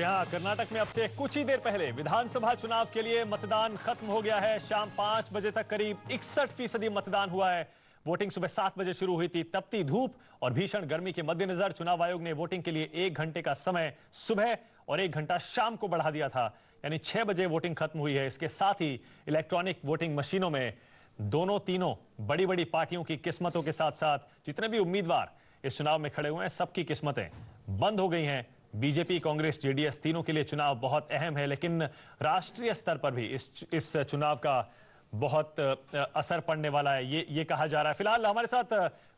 हाँ, कर्नाटक में अब से कुछ ही देर पहले विधानसभा चुनाव के लिए मतदान खत्म हो गया है। शाम 5 बजे तक करीब 61% मतदान हुआ है। वोटिंग सुबह 7 बजे शुरू हुई थी। तपती धूप और भीषण गर्मी के मद्देनजर चुनाव आयोग ने वोटिंग के लिए 1 घंटे का समय सुबह और 1 घंटा शाम को बढ़ा दिया था, यानी 6 बजे वोटिंग खत्म हुई है। इसके साथ ही इलेक्ट्रॉनिक वोटिंग मशीनों में तीनों बड़ी बड़ी पार्टियों की किस्मतों के साथ साथ जितने भी उम्मीदवार इस चुनाव में खड़े हुए हैं, सबकी किस्मतें बंद हो गई हैं। बीजेपी, कांग्रेस, जेडीएस तीनों के लिए चुनाव बहुत अहम है, लेकिन राष्ट्रीय स्तर पर भी इस चुनाव का बहुत असर पड़ने वाला है, ये कहा जा रहा है। फिलहाल हमारे साथ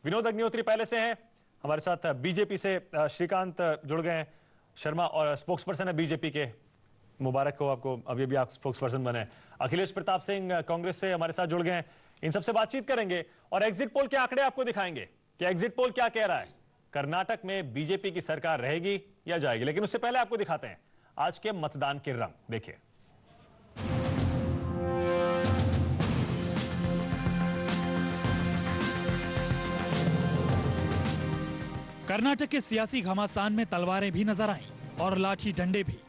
विनोद अग्निहोत्री पहले से हैं, हमारे साथ बीजेपी से श्रीकांत जुड़ गए हैं, शर्मा और स्पोक्स पर्सन है बीजेपी के। मुबारक हो आपको, अभी भी आप स्पोक्स पर्सन बने। अखिलेश प्रताप सिंह कांग्रेस से हमारे साथ जुड़ गए हैं। इन सबसे बातचीत करेंगे और एग्जिट पोल के आंकड़े आपको दिखाएंगे कि एग्जिट पोल क्या कह रहा है, कर्नाटक में बीजेपी की सरकार रहेगी या जाएगी। लेकिन उससे पहले आपको दिखाते हैं आज के मतदान के रंग। देखिए, कर्नाटक के सियासी घमासान में तलवारें भी नजर आईं और लाठी डंडे भी।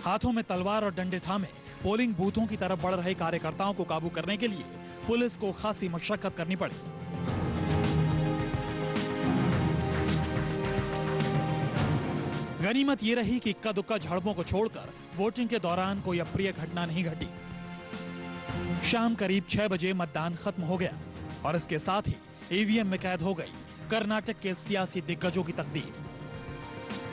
हाथों में तलवार और डंडे थामे पोलिंग बूथों की तरफ बढ़ रहे कार्यकर्ताओं को काबू करने के लिए पुलिस को खासी मशक्कत करनी पड़ी। गनीमत ये रही कि इक्का दुक्का झड़पों को छोड़कर वोटिंग के दौरान कोई अप्रिय घटना नहीं घटी। शाम करीब 6 बजे मतदान खत्म हो गया और इसके साथ ही ईवीएम में कैद हो गई कर्नाटक के सियासी दिग्गजों की तकदीर।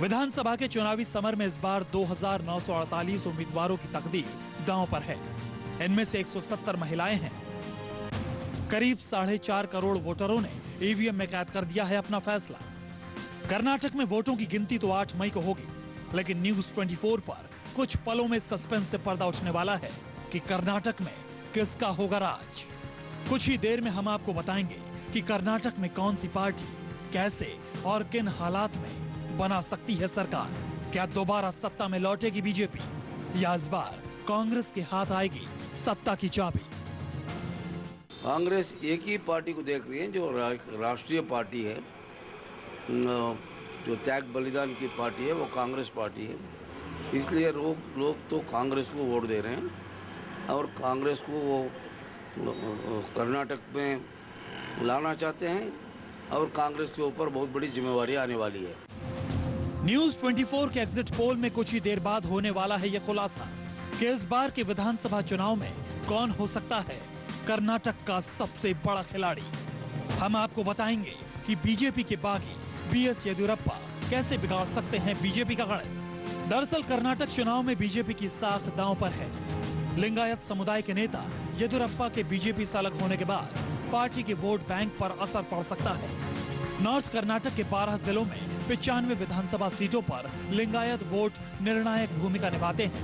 विधानसभा के चुनावी समर में इस बार 2948 उम्मीदवारों की तकदीर दांव पर है। इनमें से 170 महिलाएं हैं। करीब 4.5 करोड़ वोटरों ने ईवीएम में कैद कर दिया है अपना फैसला। कर्नाटक में वोटों की गिनती तो 8 मई को होगी, लेकिन न्यूज 24 पर कुछ पलों में सस्पेंस से पर्दा उठने वाला है कि कर्नाटक में किसका होगा राज। कुछ ही देर में हम आपको बताएंगे कि कर्नाटक में कौन सी पार्टी कैसे और किन हालात में बना सकती है सरकार। क्या दोबारा सत्ता में लौटेगी बीजेपी या इस बार कांग्रेस के हाथ आएगी सत्ता की चाबी। कांग्रेस एक ही पार्टी को देख रही है जो राष्ट्रीय पार्टी है, जो त्याग बलिदान की पार्टी है, वो कांग्रेस पार्टी है। इसलिए लोग तो कांग्रेस को वोट दे रहे हैं और कांग्रेस को वो कर्नाटक में लाना चाहते हैं और कांग्रेस के ऊपर बहुत बड़ी जिम्मेवारी आने वाली है। न्यूज 24 के एग्जिट पोल में कुछ ही देर बाद होने वाला है यह खुलासा कि इस बार के विधानसभा चुनाव में कौन हो सकता है कर्नाटक का सबसे बड़ा खिलाड़ी। हम आपको बताएंगे कि बीजेपी के बागी बीएस येदियुरप्पा कैसे बिगाड़ सकते हैं बीजेपी का गणित। दरअसल कर्नाटक चुनाव में बीजेपी की साख दांव पर है। लिंगायत समुदाय के नेता येदियुरप्पा के बीजेपी से अलग होने के बाद पार्टी के वोट बैंक पर असर पड़ सकता है। नॉर्थ कर्नाटक के 12 जिलों में 95 विधानसभा सीटों पर लिंगायत वोट निर्णायक भूमिका निभाते हैं।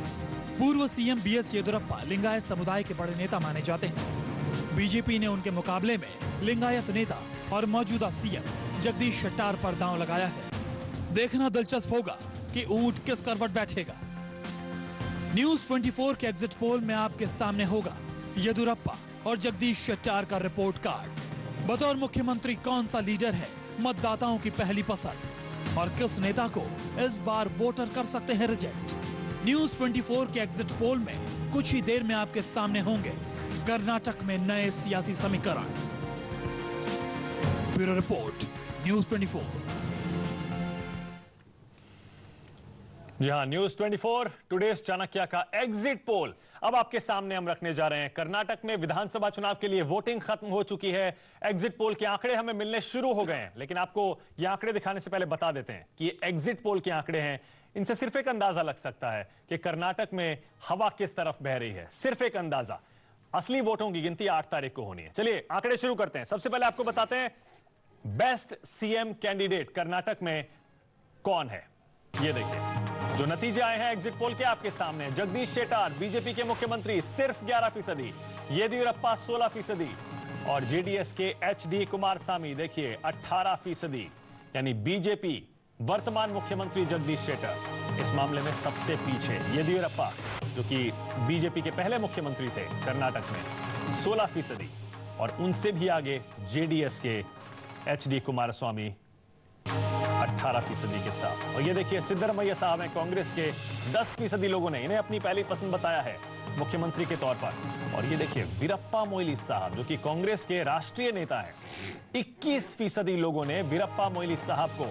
पूर्व सीएम बीएस येदियुरप्पा लिंगायत समुदाय के बड़े नेता माने जाते हैं। बीजेपी ने उनके मुकाबले में लिंगायत नेता और मौजूदा सीएम जगदीश शेट्टार पर दांव लगाया है। देखना दिलचस्प होगा कि ऊंट किस करवट बैठेगा। न्यूज 24 के एग्जिट पोल में आपके सामने होगा येदियुरप्पा और जगदीश शेट्टार का रिपोर्ट कार्ड। बतौर मुख्यमंत्री कौन सा लीडर है मतदाताओं की पहली पसंद और किस नेता को इस बार वोटर कर सकते हैं रिजेक्ट। न्यूज 24 के एग्जिट पोल में कुछ ही देर में आपके सामने होंगे कर्नाटक में नए सियासी समीकरण। Bureau report, news 24। यहां न्यूज 24 टुडेस चाणक्य का एग्जिट पोल अब आपके सामने हम रखने जा रहे हैं। कर्नाटक में विधानसभा चुनाव के लिए वोटिंग खत्म हो चुकी है। एग्जिट पोल के आंकड़े हमें मिलने शुरू हो गए हैं, लेकिन आपको ये आंकड़े दिखाने से पहले बता देते हैं कि ये एग्जिट पोल के आंकड़े हैं। इनसे सिर्फ एक अंदाजा लग सकता है कि कर्नाटक में हवा किस तरफ बह रही है, सिर्फ एक अंदाजा। असली वोटों की गिनती 8 तारीख को होनी है। चलिए आंकड़े शुरू करते हैं। सबसे पहले आपको बताते हैं बेस्ट सीएम कैंडिडेट कर्नाटक में कौन है। ये देखिए जो नतीजे आए हैं एग्जिट पोल के आपके सामने। जगदीश शेट्टार बीजेपी के मुख्यमंत्री सिर्फ 11%, येदियुरप्पा 16% और जेडीएस के एचडी कुमारस्वामी देखिए 18%। यानी बीजेपी वर्तमान मुख्यमंत्री जगदीश शेट्टार इस मामले में सबसे पीछे। येदियुरप्पा जो कि बीजेपी के पहले मुख्यमंत्री थे कर्नाटक में 16% और उनसे भी आगे जेडीएस के एचडी कुमारस्वामी 18% के साथ। और ये देखिए सिद्धरमैया साहब हैं कांग्रेस के, 10% लोगों ने इन्हें अपनी पहली पसंद बताया है मुख्यमंत्री के तौर पर। और ये देखिए वीरप्पा मोइली साहब जो कि कांग्रेस के राष्ट्रीय नेता हैं, 21% लोगों ने वीरप्पा मोइली साहब को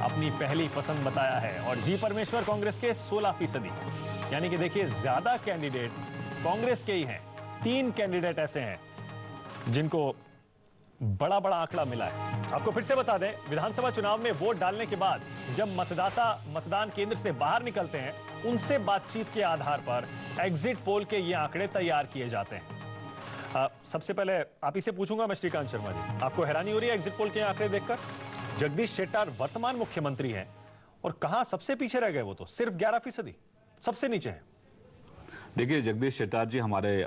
अपनी पहली पसंद बताया है। और जी परमेश्वर कांग्रेस के 16%, यानी कि देखिए ज्यादा कैंडिडेट कांग्रेस के ही हैं। 3 कैंडिडेट ऐसे हैं जिनको बड़ा बड़ा आंकड़ा मिला है। आपको फिर से बता दें, विधानसभा चुनाव में वोट डालने के बाद जब मतदाता मतदान केंद्र से बाहर निकलते हैं, उनसे बातचीत के आधार पर एग्जिट पोल के ये आंकड़े तैयार किए जाते हैं। सबसे पहले आप इसे पूछूंगा मैं, श्रीकांत शर्मा जी, आपको हैरानी हो रही है एग्जिट पोल के आंकड़े देखकर? जगदीश शेट्टार वर्तमान मुख्यमंत्री हैं और कहां सबसे पीछे रह गए, वो तो सिर्फ 11%, सबसे नीचे है। देखिए, जगदीश शेट्टार जी हमारे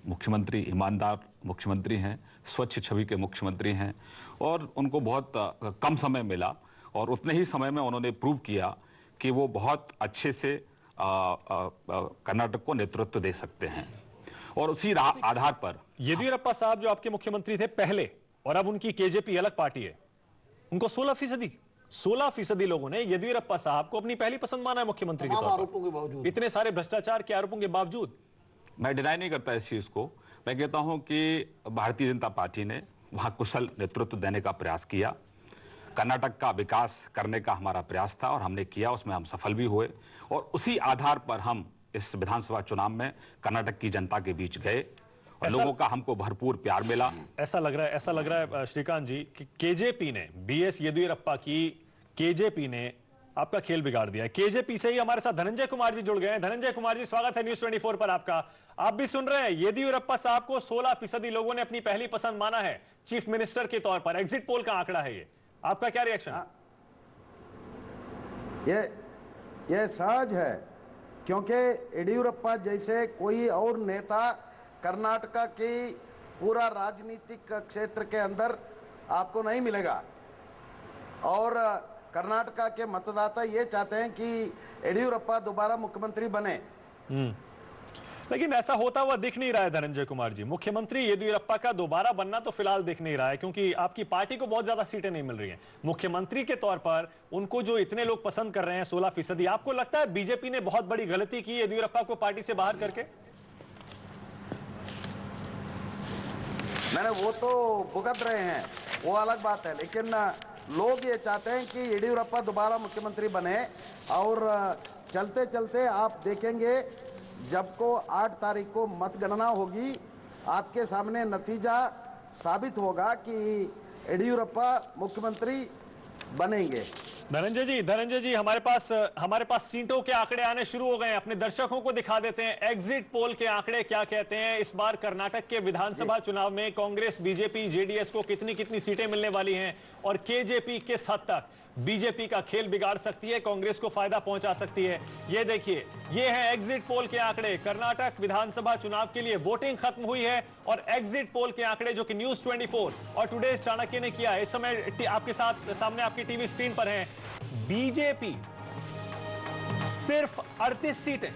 मुख्यमंत्री, ईमानदार मुख्यमंत्री हैं, स्वच्छ छवि के मुख्यमंत्री हैं और उनको बहुत कम समय मिला और उतने ही समय में उन्होंने प्रूव किया कि वो बहुत अच्छे से कर्नाटक को नेतृत्व दे सकते हैं। और उसी आधार पर येदियुरप्पा साहब जो आपके मुख्यमंत्री थे पहले, और अब उनकी केजेपी अलग पार्टी है, उनको 16% लोगों ने येदियुरप्पा साहब को अपनी पहली पसंद माना है मुख्यमंत्री के तौर पर, इतने सारे भ्रष्टाचार के आरोपों के बावजूद। मैं डिनाई नहीं करता इस चीज को। मैं कहता हूं कि भारतीय जनता पार्टी ने वहां कुशल नेतृत्व देने का प्रयास किया, कर्नाटक का विकास करने का हमारा प्रयास था और हमने किया, उसमें हम सफल भी हुए। और उसी आधार पर हम इस विधानसभा चुनाव में कर्नाटक की जनता के बीच गए और लोगों का हमको भरपूर प्यार मिला। ऐसा लग रहा है श्रीकांत जी कि केजेपी ने, बीएस येदियुरप्पा की केजेपी ने आपका खेल बिगाड़ दिया है। केजेपी से ही हमारे साथ धनंजय कुमार जी जुड़ गए हैं। धनंजय कुमार जी, स्वागत है न्यूज़ 24 पर आपका। आप भी सुन रहे हैं, येदियुरप्पा साहब को 16% लोगों ने अपनी पहली पसंद माना है चीफ मिनिस्टर के तौर पर। एग्जिट पोल का आंकड़ा है ये, आपका क्या रिएक्शन? ये सहज है, क्योंकि येदियुरप्पा जैसे कोई और नेता कर्नाटका की पूरा राजनीतिक क्षेत्र के अंदर आपको नहीं मिलेगा। और कर्नाटका के मतदाता ये चाहते हैं कि येदियुरप्पा दोबारा मुख्यमंत्री बने। लेकिन ऐसा होता हुआ दिख नहीं रहा है धनंजय कुमार जी। मुख्यमंत्री येदियुरप्पा का दोबारा बनना तो फिलहाल दिख नहीं रहा है, क्योंकि आपकी पार्टी को बहुत ज्यादा सीटें नहीं मिल रही हैं। मुख्यमंत्री के तौर पर उनको जो इतने लोग पसंद कर रहे हैं 16%, आपको लगता है बीजेपी ने बहुत बड़ी गलती की येदियुरप्पा को पार्टी से बाहर करके? मैंने वो तो भुगत रहे हैं, वो अलग बात है, लेकिन लोग ये चाहते हैं कि येदियुरप्पा दोबारा मुख्यमंत्री बने। और चलते चलते आप देखेंगे, जब को 8 तारीख को मतगणना होगी, आपके सामने नतीजा साबित होगा कि येदियुरप्पा मुख्यमंत्री बनेंगे। धनंजय जी, हमारे पास सीटों के आंकड़े आने शुरू हो गए हैं। अपने दर्शकों को दिखा देते हैं एग्जिट पोल के आंकड़े क्या कहते हैं। इस बार कर्नाटक के विधानसभा चुनाव में कांग्रेस, बीजेपी, जेडीएस को कितनी सीटें मिलने वाली हैं और केजेपी किस हद तक बीजेपी का खेल बिगाड़ सकती है, कांग्रेस को फायदा पहुंचा सकती है। ये देखिए, ये है एग्जिट पोल के आंकड़े। कर्नाटक विधानसभा चुनाव के लिए वोटिंग खत्म हुई है और एग्जिट पोल के आंकड़े जो कि न्यूज़ 24 और टुडेज चाणक्य ने किया है, इस समय आपके साथ सामने आपकी टीवी स्क्रीन पर है। बीजेपी सिर्फ 38 सीटें,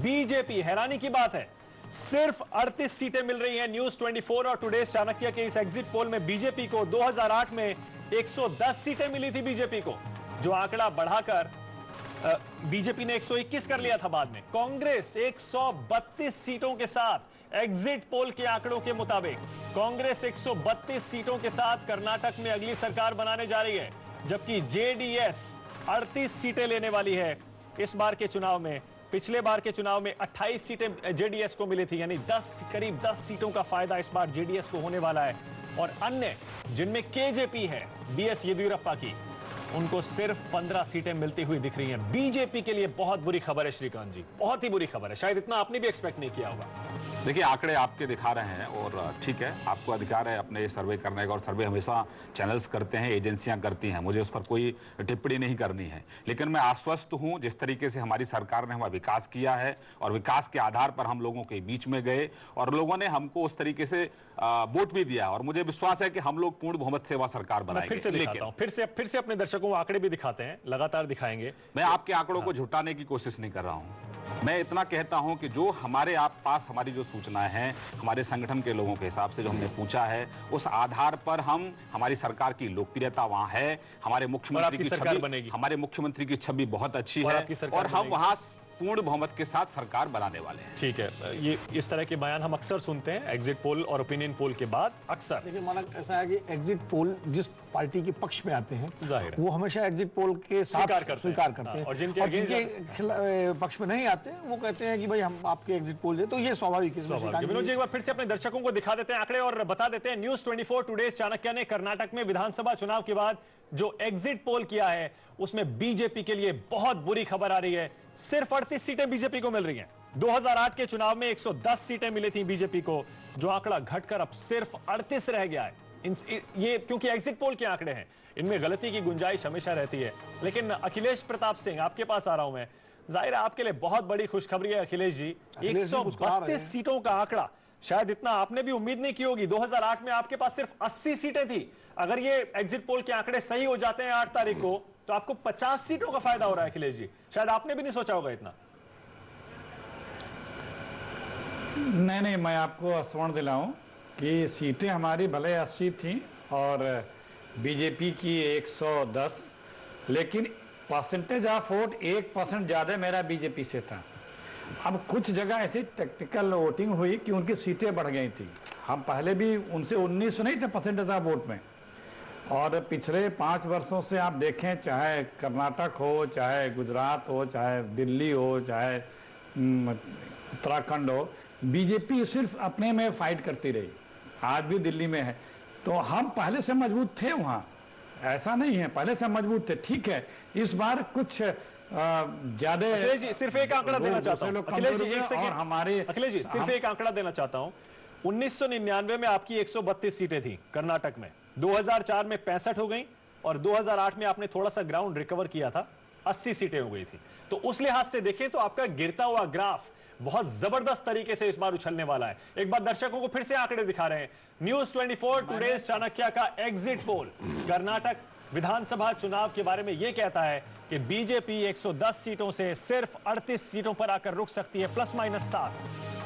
बीजेपी, हैरानी की बात है, सिर्फ 38 सीटें मिल रही हैं न्यूज़ 24 और टुडेज चाणक्य के इस एग्जिट पोल में। बीजेपी को 2008 में 110 सीटें मिली थी बीजेपी को, जो आंकड़ा बढ़ाकर बीजेपी ने 121 कर लिया था बाद में। कांग्रेस 132 सीटों के साथ एग्जिट पोल के आंकड़ों के मुताबिक कांग्रेस 132 सीटों के साथ कर्नाटक में अगली सरकार बनाने जा रही है, जबकि जेडीएस 38 सीटें लेने वाली है इस बार के चुनाव में। पिछले बार के चुनाव में 28 सीटें जेडीएस को मिली थी, यानी करीब 10 सीटों का फायदा इस बार जेडीएस को होने वाला है। और अन्य जिनमें केजेपी है, बीएस येदियुरप्पा की, उनको सिर्फ 15 सीटें मिलती हुई दिख रही हैं। बीजेपी के लिए बहुत बुरी खबर है श्रीकांत जी, बहुत ही बुरी खबर है। शायद इतना आपने भी एक्सपेक्ट नहीं किया होगा। देखिए, आंकड़े आपके दिखा रहे हैं और ठीक है, आपको अधिकार है अपने सर्वे करने का, और सर्वे हमेशा चैनल्स करते हैं, एजेंसियां करती हैं, मुझे उस पर कोई टिप्पणी नहीं करनी है। लेकिन मैं आश्वस्त हूं जिस तरीके से हमारी सरकार ने हमारा विकास किया है और विकास के आधार पर हम लोगों के बीच में गए और लोगों ने हमको उस तरीके से वोट भी दिया और मुझे विश्वास है कि हम लोग पूर्ण बहुमत से वह सरकार बनाएंगे। फिर से दिखाता हूं, फिर से अपने दर्शकों दर्शकों को आंकड़े भी दिखाते हैं, लगातार दिखाएंगे। मैं आपके आंकड़ों को झुटाने की कोशिश नहीं कर रहा हूं। मैं इतना कहता हूं कि जो हमारे आप पास हमारी जो सूचनाएं हैं, हमारे संगठन के लोगों के हिसाब से जो हमने पूछा है, उस आधार पर हमारी सरकार की लोकप्रियता वहां है, हमारे मुख्यमंत्री की छवि, हमारे मुख्यमंत्री की छवि बहुत अच्छी है और हम वहां पूर्ण बहुमत के साथ सरकार बनाने वाले हैं। ठीक है, ये इस तरह के बयान हम अक्सर सुनते हैं एग्जिट पोल और ओपिनियन पोल के बाद। अक्सर देखिए मानक ऐसा है कि एग्जिट पोल जिस पार्टी के पक्ष में आते हैं जाहिर है वो हमेशा एग्जिट पोल के साथ स्वीकार करते हैं और जिनके पक्ष में नहीं आते वो कहते हैं कि भाई हम आपके एग्जिट पोल दे, तो ये स्वाभाविक है। विनोद जी एक बार फिर से अपने दर्शकों को दिखा देते हैं आंकड़े और बता देते हैं। न्यूज 24 टुडेज चाणक्य ने कर्नाटक में विधानसभा चुनाव के बाद जो एग्जिट पोल किया है उसमें बीजेपी के लिए बहुत बुरी खबर आ रही है। सिर्फ 38 सीटें बीजेपी को मिल रही हैं। 2008 के चुनाव में 110 सीटें मिली थी बीजेपी को, जो आंकड़ा घटकर अब सिर्फ 38 रह गया है। ये क्योंकि एग्जिट पोल के आंकड़े हैं, इनमें गलती की गुंजाइश हमेशा रहती है। लेकिन अखिलेश प्रताप सिंह, आपके पास आ रहा हूं मैं। जाहिर है आपके लिए बहुत बड़ी खुशखबरी है अखिलेश जी, 132 सीटों का आंकड़ा, शायद इतना आपने भी उम्मीद नहीं की होगी। 2008 में आपके पास सिर्फ 80 सीटें थी। अगर ये एग्जिट पोल के आंकड़े सही हो जाते हैं 8 तारीख को, तो आपको 50 सीटों का फायदा हो रहा है अखिलेश जी। शायद आपने भी नहीं सोचा होगा इतना। नहीं, मैं आपको स्मरण दिलाऊं कि सीटें हमारी भले 80 थी और बीजेपी की 110, लेकिन परसेंटेज ऑफ वोट 1% ज्यादा मेरा बीजेपी से था। अब कुछ जगह ऐसी टेक्निकल वोटिंग हुई कि उनकी सीटें बढ़ गई थी। हम पहले भी उनसे 19 नहीं थे परसेंटेज ऑफ वोट में, और पिछले 5 वर्षों से आप देखें, चाहे कर्नाटक हो, चाहे गुजरात हो, चाहे दिल्ली हो, चाहे उत्तराखंड हो, बीजेपी सिर्फ अपने में फाइट करती रही। आज भी दिल्ली में है, तो हम पहले से मजबूत थे वहाँ, ऐसा नहीं है, पहले से मजबूत थे। ठीक है, इस बार कुछ ज्यादा। अखिलेश जी सिर्फ एक आंकड़ा देना चाहता हूँ। अखिलेश जी एक सेकंड, हमारे अखिलेश जी सिर्फ एक आंकड़ा देना चाहता हूँ। 1999 में आपकी 132 सीटें थी कर्नाटक में, 2004 में 65 हो गई और 2008 में आपने थोड़ा सा ग्राउंड रिकवर किया था, 80 सीटें हो गई थी। तो उस लिहाज से देखें तो आपका गिरता हुआ ग्राफ बहुत जबरदस्त तरीके से इस बार उछलने वाला है। एक बार दर्शकों को फिर से आंकड़े दिखा रहे हैं। न्यूज 24 टुडेज चाणक्य का एग्जिट पोल कर्नाटक विधानसभा चुनाव के बारे में यह कहता है कि बीजेपी 110 सीटों से सिर्फ 38 सीटों पर आकर रुक सकती है, +-7।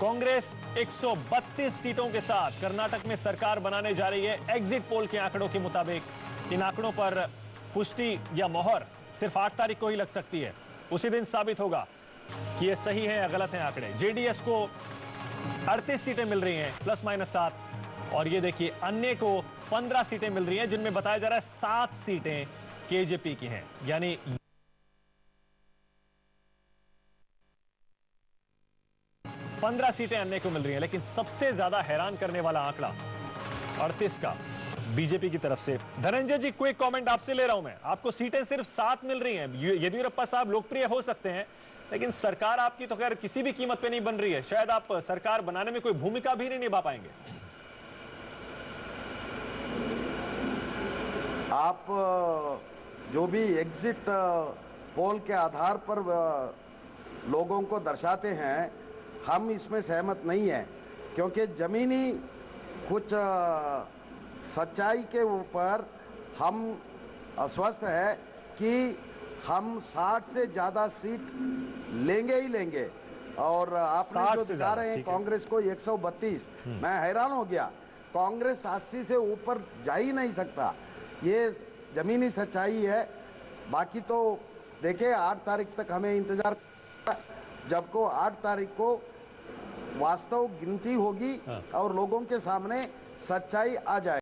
कांग्रेस 132 सीटों के साथ कर्नाटक में सरकार बनाने जा रही है एग्जिट पोल के आंकड़ों के मुताबिक। इन आंकड़ों पर पुष्टि या मोहर सिर्फ 8 तारीख को ही लग सकती है। उसी दिन साबित होगा कि ये सही है या गलत है आंकड़े। जेडीएस को 38 सीटें मिल रही हैं +-7, और ये देखिए अन्य को 15 सीटें मिल रही हैं, जिनमें बताया जा रहा है 7 सीटें केजेपी की हैं। यानी 15 सीटें अन्य को मिल रही हैं। लेकिन सबसे ज्यादा हैरान करने वाला आंकड़ा 38 का बीजेपी की तरफ से। धनंजय जी क्विक कमेंट आपसे ले रहा हूं मैं। आपको सीटें सिर्फ 7 मिल रही हैं। येदियुरप्पा साहब लोकप्रिय हो सकते हैं, लेकिन सरकार आपकी तो खैर किसी भी कीमत पे नहीं बन रही है। शायद आप सरकार बनाने में कोई भूमिका भी नहीं निभा पाएंगे। आप जो भी एग्जिट पोल के आधार पर लोगों को दर्शाते हैं, हम इसमें सहमत नहीं हैं, क्योंकि ज़मीनी कुछ सच्चाई के ऊपर हम अस्वस्थ है कि हम 60 से ज़्यादा सीट लेंगे ही लेंगे। और आपने जो दिखा रहे हैं कांग्रेस को 132, मैं हैरान हो गया। कांग्रेस 80 से ऊपर जा ही नहीं सकता, ये ज़मीनी सच्चाई है। बाकी तो देखिए 8 तारीख तक हमें इंतजार, जब को 8 तारीख को वास्तव गिनती होगी और लोगों के सामने सच्चाई आ जाए।